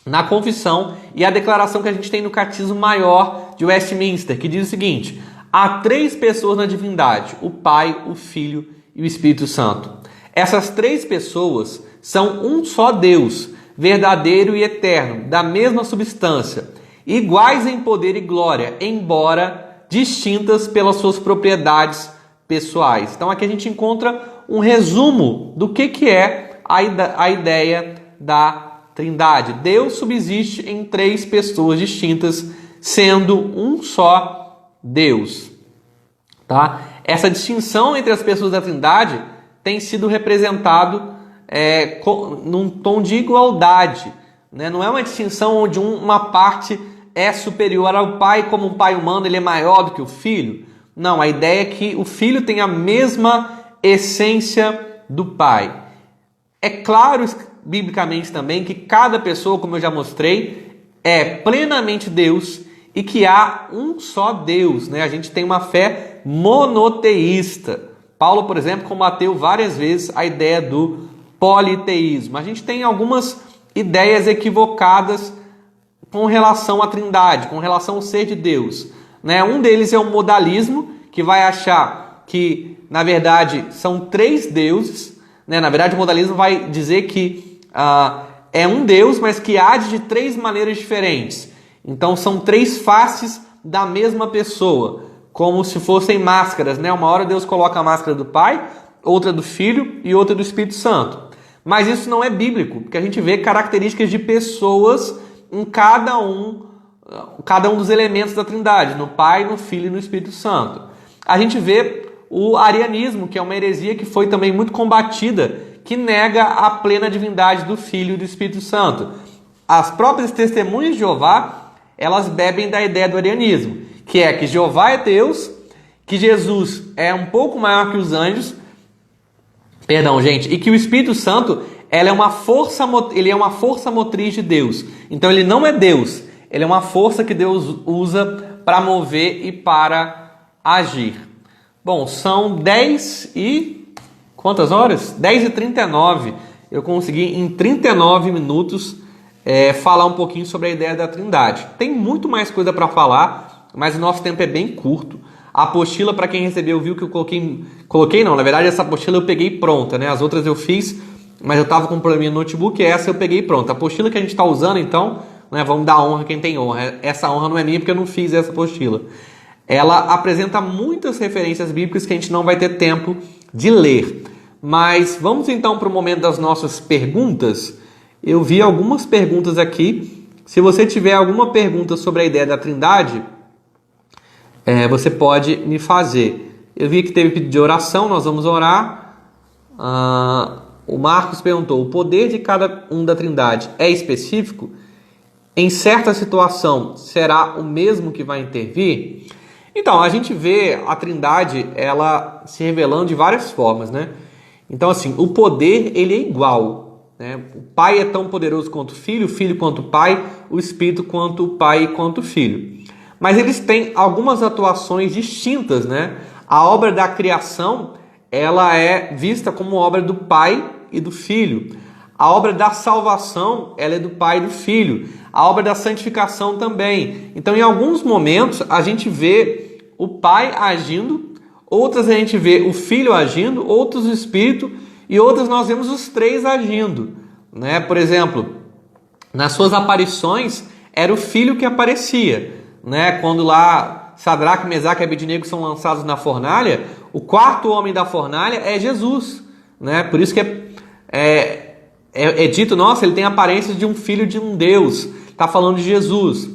na confissão e a declaração que a gente tem no Catecismo Maior de Westminster, que diz o seguinte: há 3 pessoas na divindade, o Pai, o Filho e o Espírito Santo. Essas 3 pessoas são um só Deus, verdadeiro e eterno, da mesma substância, iguais em poder e glória, embora distintas pelas suas propriedades pessoais. Então aqui a gente encontra um resumo do que é a ideia da Trindade. Deus subsiste em 3 pessoas distintas, sendo um só Deus. Tá? Essa distinção entre as pessoas da Trindade tem sido representado num tom de igualdade. Né? Não é uma distinção onde uma parte é superior ao Pai, como um Pai humano ele é maior do que o Filho. Não, a ideia é que o Filho tem a mesma essência do Pai. É claro, biblicamente também, que cada pessoa, como eu já mostrei, é plenamente Deus e que há um só Deus. Né? A gente tem uma fé monoteísta. Paulo, por exemplo, combateu várias vezes a ideia do politeísmo. A gente tem algumas ideias equivocadas com relação à Trindade, com relação ao ser de Deus. Né? Um deles é o modalismo, que vai achar que, na verdade, são 3 deuses. Né? Na verdade, o modalismo vai dizer que é um Deus, mas que age de 3 maneiras diferentes. Então, são 3 faces da mesma pessoa, como se fossem máscaras. Né? Uma hora Deus coloca a máscara do Pai, outra do Filho e outra do Espírito Santo. Mas isso não é bíblico, porque a gente vê características de pessoas em cada um dos elementos da Trindade, no Pai, no Filho e no Espírito Santo. A gente vê o arianismo, que é uma heresia que foi também muito combatida, que nega a plena divindade do Filho e do Espírito Santo. As próprias testemunhas de Jeová, elas bebem da ideia do arianismo, que é que Jeová é Deus, que Jesus é um pouco maior que os anjos, e que o Espírito Santo ele é uma força motriz de Deus. Então ele não é Deus, ele é uma força que Deus usa para mover e para agir. Bom, são 10 e... quantas horas? 10h39. Eu consegui em 39 minutos falar um pouquinho sobre a ideia da Trindade. Tem muito mais coisa para falar, mas o nosso tempo é bem curto. A apostila, para quem recebeu, viu que eu coloquei não, na verdade essa apostila eu peguei pronta, né? As outras eu fiz, mas eu estava com um probleminha no notebook, e essa eu peguei pronta. A apostila que a gente está usando, então, né, vamos dar honra a quem tem honra. Essa honra não é minha porque eu não fiz essa apostila. Ela apresenta muitas referências bíblicas que a gente não vai ter tempo de ler. Mas vamos então para o momento das nossas perguntas. Eu vi algumas perguntas aqui. Se você tiver alguma pergunta sobre a ideia da Trindade, você pode me fazer. Eu vi que teve pedido de oração, nós vamos orar. O Marcos perguntou: o poder de cada um da Trindade é específico? Em certa situação, será o mesmo que vai intervir? Então, a gente vê a Trindade, ela se revelando de várias formas, né? Então, assim, o poder, ele é igual, né? O Pai é tão poderoso quanto o Filho quanto o Pai, o Espírito quanto o Pai e quanto o Filho. Mas eles têm algumas atuações distintas, né? A obra da criação, ela é vista como obra do Pai e do Filho. A obra da salvação, ela é do Pai e do Filho. A obra da santificação também. Então, em alguns momentos, a gente vê o Pai agindo, outras a gente vê o Filho agindo, outros o Espírito, e outras nós vemos os três agindo, né? Por exemplo, nas suas aparições, era o Filho que aparecia, né? Quando lá Sadraque, Mesaque e Abednego são lançados na fornalha, o quarto homem da fornalha é Jesus, né? Por isso que é dito, nossa, ele tem a aparência de um filho de um Deus. Está falando de Jesus.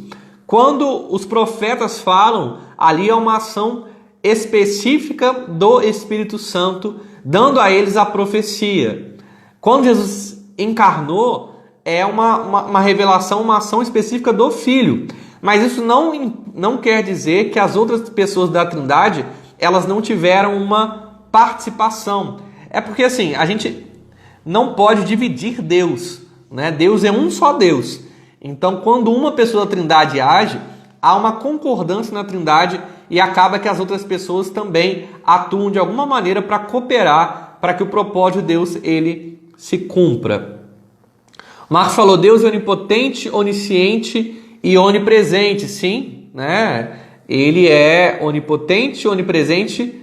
Quando os profetas falam, ali é uma ação específica do Espírito Santo, dando a eles a profecia. Quando Jesus encarnou, é uma revelação, uma ação específica do Filho. Mas isso não quer dizer que as outras pessoas da Trindade, elas não tiveram uma participação. É porque assim, a gente não pode dividir Deus, né? Deus é um só Deus. Então, quando uma pessoa da Trindade age, há uma concordância na Trindade e acaba que as outras pessoas também atuam de alguma maneira para cooperar para que o propósito de Deus ele se cumpra. Marcos falou: Deus é onipotente, onisciente e onipresente. Sim, né? Ele é onipotente, onipresente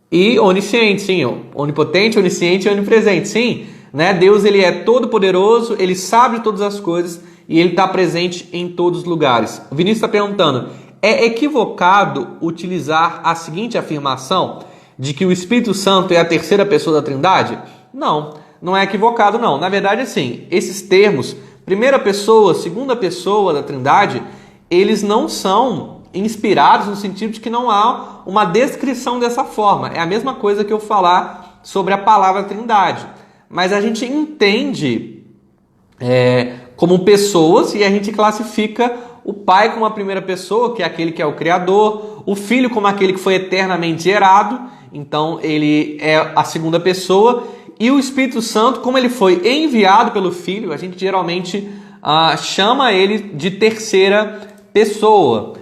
e onisciente. Sim, onipotente, onisciente e onipresente. Sim, né? Deus ele é todo poderoso, ele sabe de todas as coisas e ele está presente em todos os lugares. O Vinícius está perguntando: é equivocado utilizar a seguinte afirmação de que o Espírito Santo é a terceira pessoa da Trindade? Não é equivocado não. Na verdade, assim, esses termos, primeira pessoa, segunda pessoa da Trindade, eles não são inspirados no sentido de que não há uma descrição dessa forma. É a mesma coisa que eu falar sobre a palavra Trindade. Mas a gente entende como pessoas e a gente classifica o Pai como a primeira pessoa, que é aquele que é o Criador, o Filho como aquele que foi eternamente gerado, então ele é a segunda pessoa, e o Espírito Santo, como ele foi enviado pelo Filho, a gente geralmente chama ele de terceira pessoa.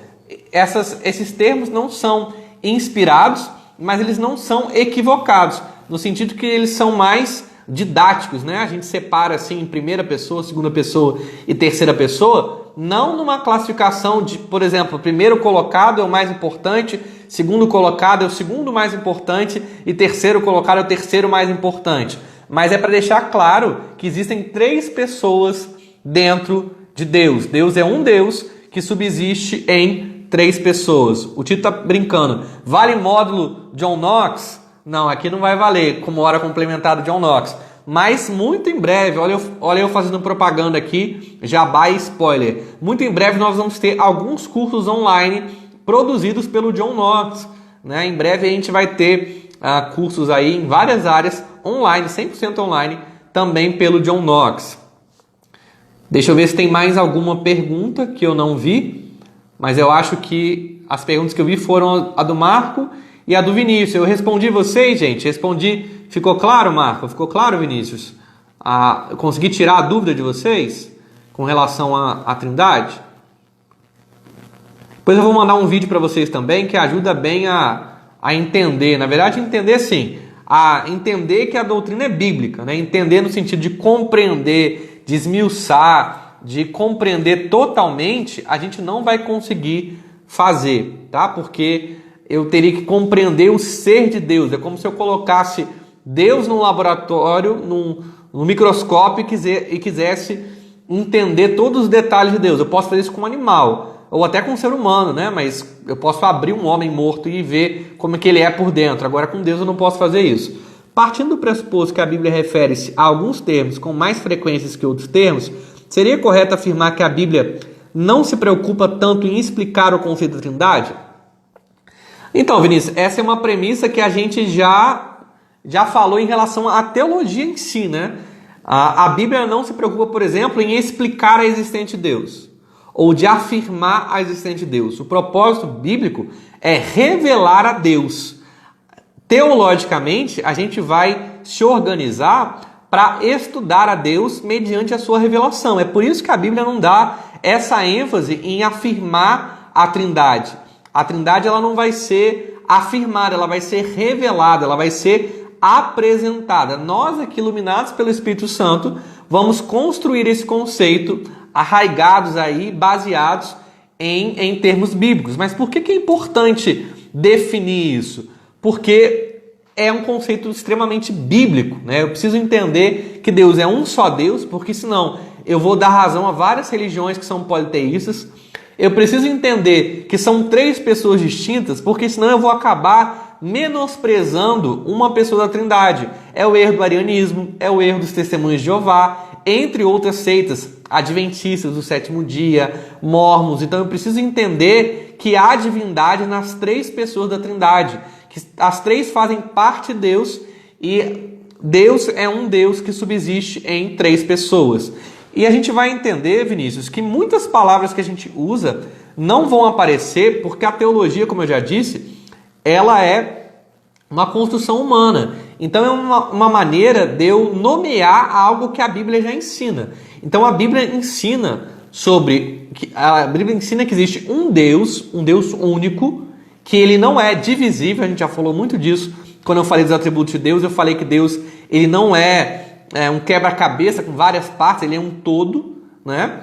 Esses termos não são inspirados, mas eles não são equivocados, no sentido que eles são mais didáticos, né? A gente separa assim em primeira pessoa, segunda pessoa e terceira pessoa, não numa classificação de, por exemplo, primeiro colocado é o mais importante, segundo colocado é o segundo mais importante e terceiro colocado é o terceiro mais importante. Mas é para deixar claro que existem três pessoas dentro de Deus. Deus é um Deus que subsiste em três pessoas. O Tito está brincando. Vale módulo John Knox? Não, aqui não vai valer como hora complementar do John Knox. Mas muito em breve, olha eu fazendo propaganda aqui, jabá e spoiler. Muito em breve nós vamos ter alguns cursos online produzidos pelo John Knox, né? Em breve a gente vai ter cursos aí em várias áreas online, 100% online, também pelo John Knox. Deixa eu ver se tem mais alguma pergunta que eu não vi, mas eu acho que as perguntas que eu vi foram a do Marco e a do Vinícius. Eu respondi vocês, gente? Respondi. Ficou claro, Marco? Ficou claro, Vinícius? Eu consegui tirar a dúvida de vocês com relação à Trindade? Depois eu vou mandar um vídeo para vocês também que ajuda bem a entender. Na verdade, entender sim. A entender que a doutrina é bíblica, né? Entender no sentido de compreender, de esmiuçar, de compreender totalmente, a gente não vai conseguir fazer, tá? Porque eu teria que compreender o ser de Deus. É como se eu colocasse Deus num laboratório, num microscópio e quisesse entender todos os detalhes de Deus. Eu posso fazer isso com um animal, ou até com um ser humano, né? Mas eu posso abrir um homem morto e ver como é que ele é por dentro. Agora, com Deus eu não posso fazer isso. Partindo do pressuposto que a Bíblia refere-se a alguns termos com mais frequências que outros termos, seria correto afirmar que a Bíblia não se preocupa tanto em explicar o conceito da Trindade? Então, Vinícius, essa é uma premissa que a gente já falou em relação à teologia em si, né? A Bíblia não se preocupa, por exemplo, em explicar a existência de Deus, ou de afirmar a existência de Deus. O propósito bíblico é revelar a Deus. Teologicamente, a gente vai se organizar para estudar a Deus mediante a sua revelação. É por isso que a Bíblia não dá essa ênfase em afirmar a Trindade. A Trindade ela não vai ser afirmada, ela vai ser revelada, ela vai ser apresentada. Nós aqui, iluminados pelo Espírito Santo, vamos construir esse conceito arraigados aí, baseados em termos bíblicos. Mas por que é importante definir isso? Porque é um conceito extremamente bíblico, né? Eu preciso entender que Deus é um só Deus, porque senão eu vou dar razão a várias religiões que são politeístas. Eu preciso entender que são três pessoas distintas, porque senão eu vou acabar menosprezando uma pessoa da Trindade. É o erro do arianismo, é o erro dos testemunhos de Jeová, entre outras seitas, adventistas do sétimo dia, mormons. Então eu preciso entender que há divindade nas três pessoas da Trindade, que as três fazem parte de Deus e Deus é um Deus que subsiste em três pessoas. E a gente vai entender, Vinícius, que muitas palavras que a gente usa não vão aparecer porque a teologia, como eu já disse, ela é uma construção humana. Então é uma maneira de eu nomear algo que a Bíblia já ensina. Então a Bíblia ensina que existe um Deus único, que ele não é divisível. A gente já falou muito disso quando eu falei dos atributos de Deus. Eu falei que Deus ele não é um quebra-cabeça com várias partes, ele é um todo, né?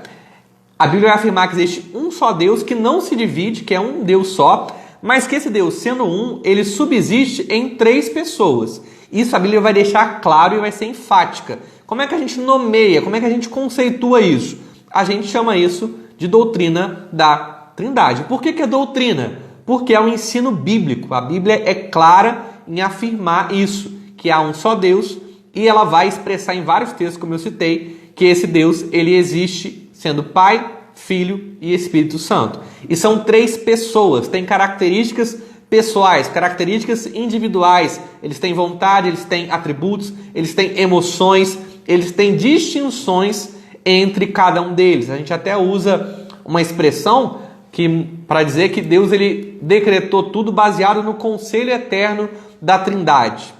A Bíblia vai afirmar que existe um só Deus que não se divide, que é um Deus só, mas que esse Deus, sendo um, ele subsiste em três pessoas. Isso a Bíblia vai deixar claro e vai ser enfática. Como é que a gente nomeia, como é que a gente conceitua isso? A gente chama isso de doutrina da Trindade. Por que é doutrina? Porque é um ensino bíblico. A Bíblia é clara em afirmar isso, que há um só Deus, e ela vai expressar em vários textos, como eu citei, que esse Deus ele existe sendo Pai, Filho e Espírito Santo. E são três pessoas, têm características pessoais, características individuais. Eles têm vontade, eles têm atributos, eles têm emoções, eles têm distinções entre cada um deles. A gente até usa uma expressão para dizer que Deus ele decretou tudo baseado no conselho eterno da Trindade.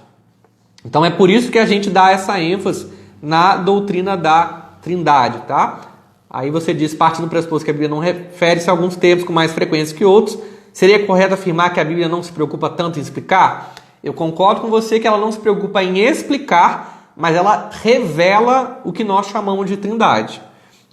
Então é por isso que a gente dá essa ênfase na doutrina da Trindade, tá? Aí você diz, partindo do pressuposto que a Bíblia não refere-se a alguns termos com mais frequência que outros, seria correto afirmar que a Bíblia não se preocupa tanto em explicar? Eu concordo com você que ela não se preocupa em explicar, mas ela revela o que nós chamamos de Trindade.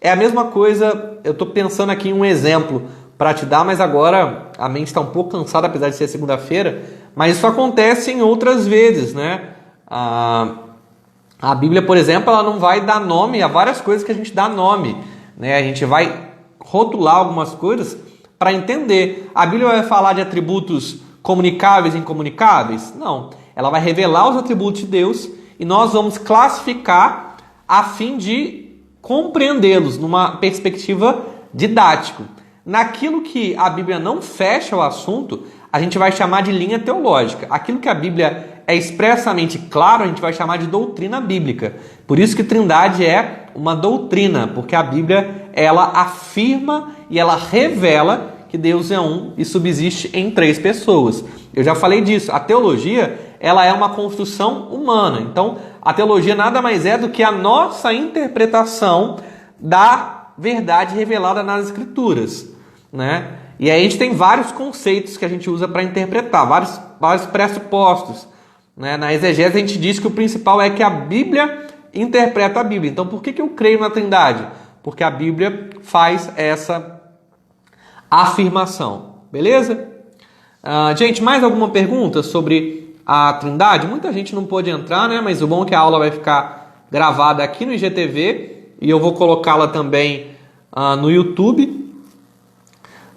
É a mesma coisa, eu estou pensando aqui em um exemplo para te dar, mas agora a mente está um pouco cansada, apesar de ser segunda-feira, mas isso acontece em outras vezes, né? A Bíblia, por exemplo, ela não vai dar nome a várias coisas que a gente dá nome, né? A gente vai rotular algumas coisas para entender. A Bíblia vai falar de atributos comunicáveis e incomunicáveis? Não. Ela vai revelar os atributos de Deus e nós vamos classificar a fim de compreendê-los numa perspectiva didática. Naquilo que a Bíblia não fecha o assunto, a gente vai chamar de linha teológica. Aquilo que a Bíblia é expressamente claro, a gente vai chamar de doutrina bíblica. Por isso que Trindade é uma doutrina, porque a Bíblia ela afirma e ela revela que Deus é um e subsiste em três pessoas. Eu já falei disso. A teologia ela é uma construção humana. Então, a teologia nada mais é do que a nossa interpretação da verdade revelada nas Escrituras, né? E aí a gente tem vários conceitos que a gente usa para interpretar, vários pressupostos, né? Na exegese a gente diz que o principal é que a Bíblia interpreta a Bíblia. Então por que eu creio na Trindade? Porque a Bíblia faz essa afirmação, beleza? Gente, mais alguma pergunta sobre a Trindade? Muita gente não pôde entrar, né? Mas o bom é que a aula vai ficar gravada aqui no IGTV e eu vou colocá-la também no YouTube.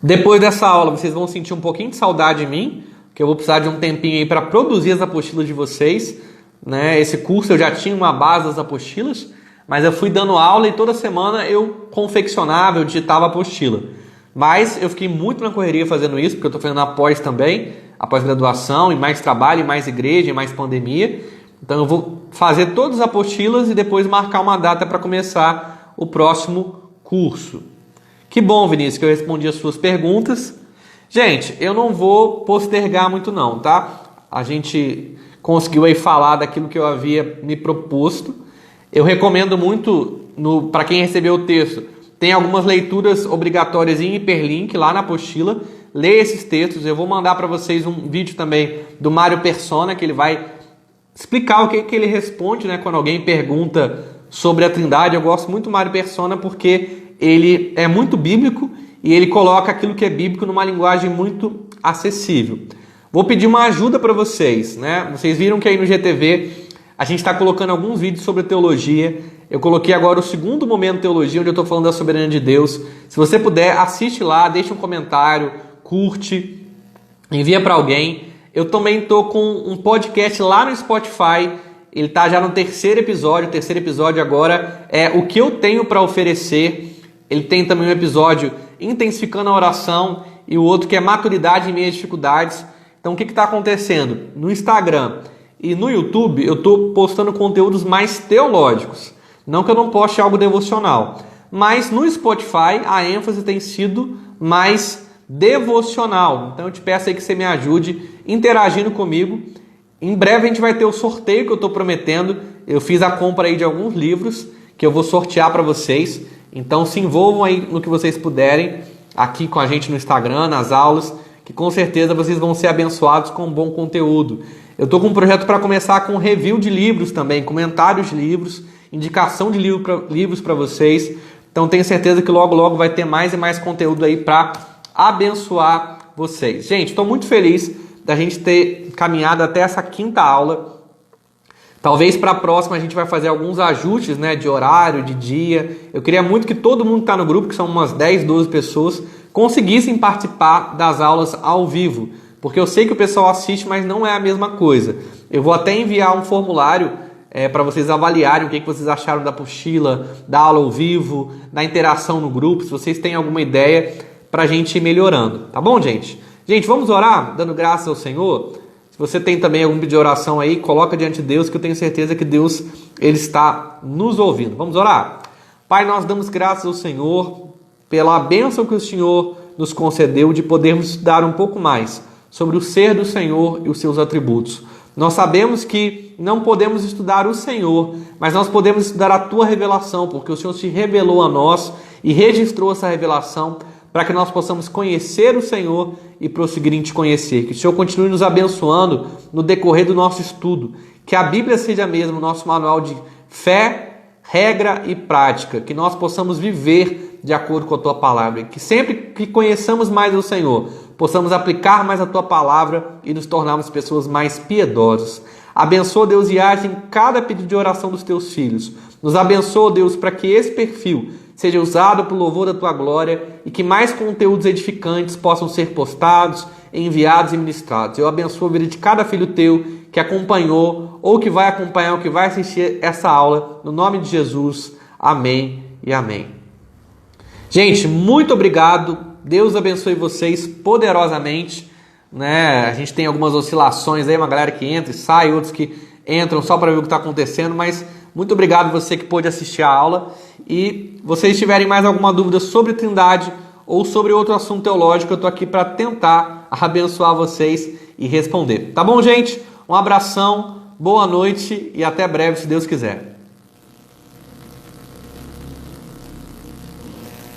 Depois dessa aula, vocês vão sentir um pouquinho de saudade de mim, que eu vou precisar de um tempinho aí para produzir as apostilas de vocês, né? Esse curso eu já tinha uma base das apostilas, mas eu fui dando aula e toda semana eu confeccionava, eu digitava a apostila. Mas eu fiquei muito na correria fazendo isso, porque eu estou fazendo após também, após graduação, e mais trabalho, e mais igreja, e mais pandemia. Então eu vou fazer todas as apostilas e depois marcar uma data para começar o próximo curso. Que bom, Vinícius, que eu respondi as suas perguntas. Gente, eu não vou postergar muito não, tá? A gente conseguiu aí falar daquilo que eu havia me proposto. Eu recomendo muito, para quem recebeu o texto, tem algumas leituras obrigatórias em hiperlink lá na apostila. Leia esses textos. Eu vou mandar para vocês um vídeo também do Mário Persona, que ele vai explicar o que ele responde, né, quando alguém pergunta sobre a Trindade. Eu gosto muito do Mário Persona porque ele é muito bíblico e ele coloca aquilo que é bíblico numa linguagem muito acessível. Vou pedir uma ajuda para vocês, né? Vocês viram que aí no GTV a gente está colocando alguns vídeos sobre teologia. Eu coloquei agora o segundo momento de teologia, onde eu estou falando da soberania de Deus. Se você puder, assiste lá, deixa um comentário, curte, envia para alguém. Eu também estou com um podcast lá no Spotify. Ele está já no terceiro episódio. O terceiro episódio agora é o que eu tenho para oferecer. Ele tem também um episódio intensificando a oração e o outro que é maturidade em meio às dificuldades. Então o que está acontecendo? No Instagram e no YouTube eu estou postando conteúdos mais teológicos. Não que eu não poste algo devocional, mas no Spotify a ênfase tem sido mais devocional. Então eu te peço aí que você me ajude interagindo comigo. Em breve a gente vai ter o sorteio que eu estou prometendo. Eu fiz a compra aí de alguns livros que eu vou sortear para vocês. Então se envolvam aí no que vocês puderem aqui com a gente no Instagram, nas aulas, que com certeza vocês vão ser abençoados com um bom conteúdo. Eu estou com um projeto para começar com review de livros também, comentários de livros, indicação de livros para vocês. Então tenho certeza que logo logo vai ter mais e mais conteúdo aí para abençoar vocês. Gente, estou muito feliz da gente ter caminhado até essa quinta aula. Talvez para a próxima a gente vai fazer alguns ajustes, né, de horário, de dia. Eu queria muito que todo mundo que está no grupo, que são umas 10, 12 pessoas, conseguissem participar das aulas ao vivo. Porque eu sei que o pessoal assiste, mas não é a mesma coisa. Eu vou até enviar um formulário para vocês avaliarem o que vocês acharam da apostila, da aula ao vivo, da interação no grupo, se vocês têm alguma ideia para a gente ir melhorando. Tá bom, gente? Gente, vamos orar, dando graças ao Senhor? Se você tem também algum pedido de oração aí, coloca diante de Deus, que eu tenho certeza que Deus ele está nos ouvindo. Vamos orar? Pai, nós damos graças ao Senhor pela bênção que o Senhor nos concedeu de podermos estudar um pouco mais sobre o ser do Senhor e os seus atributos. Nós sabemos que não podemos estudar o Senhor, mas nós podemos estudar a Tua revelação, porque o Senhor se revelou a nós e registrou essa revelação para que nós possamos conhecer o Senhor e prosseguir em Te conhecer. Que o Senhor continue nos abençoando no decorrer do nosso estudo. Que a Bíblia seja mesmo o nosso manual de fé, regra e prática. Que nós possamos viver de acordo com a Tua palavra. Que sempre que conheçamos mais o Senhor, possamos aplicar mais a Tua palavra e nos tornarmos pessoas mais piedosas. Abençoa, Deus, e age em cada pedido de oração dos Teus filhos. Nos abençoa, Deus, para que esse perfil seja usado para o louvor da Tua glória e que mais conteúdos edificantes possam ser postados, enviados e ministrados. Eu abençoo a vida de cada filho Teu que acompanhou ou que vai acompanhar ou que vai assistir essa aula. No nome de Jesus. Amém e amém. Gente, muito obrigado. Deus abençoe vocês poderosamente. A gente tem algumas oscilações aí, uma galera que entra e sai, outros que entram só para ver o que está acontecendo, mas muito obrigado você que pôde assistir a aula. E vocês tiverem mais alguma dúvida sobre Trindade ou sobre outro assunto teológico, eu estou aqui para tentar abençoar vocês e responder. Tá bom, gente? Um abração, boa noite e até breve, se Deus quiser.